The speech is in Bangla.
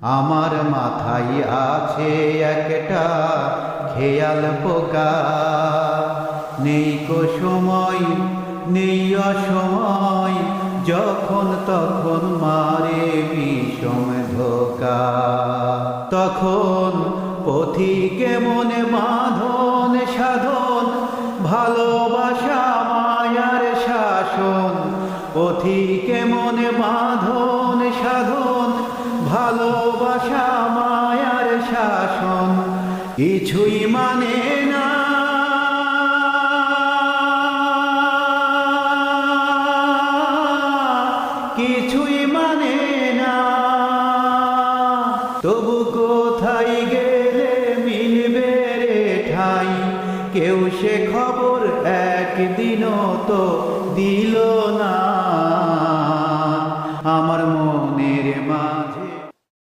আমার মাথায় আছে একটা খেয়াল পোকা, নেই কো সময় নেই অসময়, যখন তখন মারে বিষম ধোকা। তখন পথিকে মনে বাঁধন সাধন, ভালোবাসা মায়ার শাসন। পথিকে মনে বাঁধন সাধন, ভালোবাসা মায়ার শাসন। কিছুই মানে না কিছুই মানে না, তবু কোথায় গেলে মিলবে রে ঠাই। কেউ সে খবর একদিনও তো দিল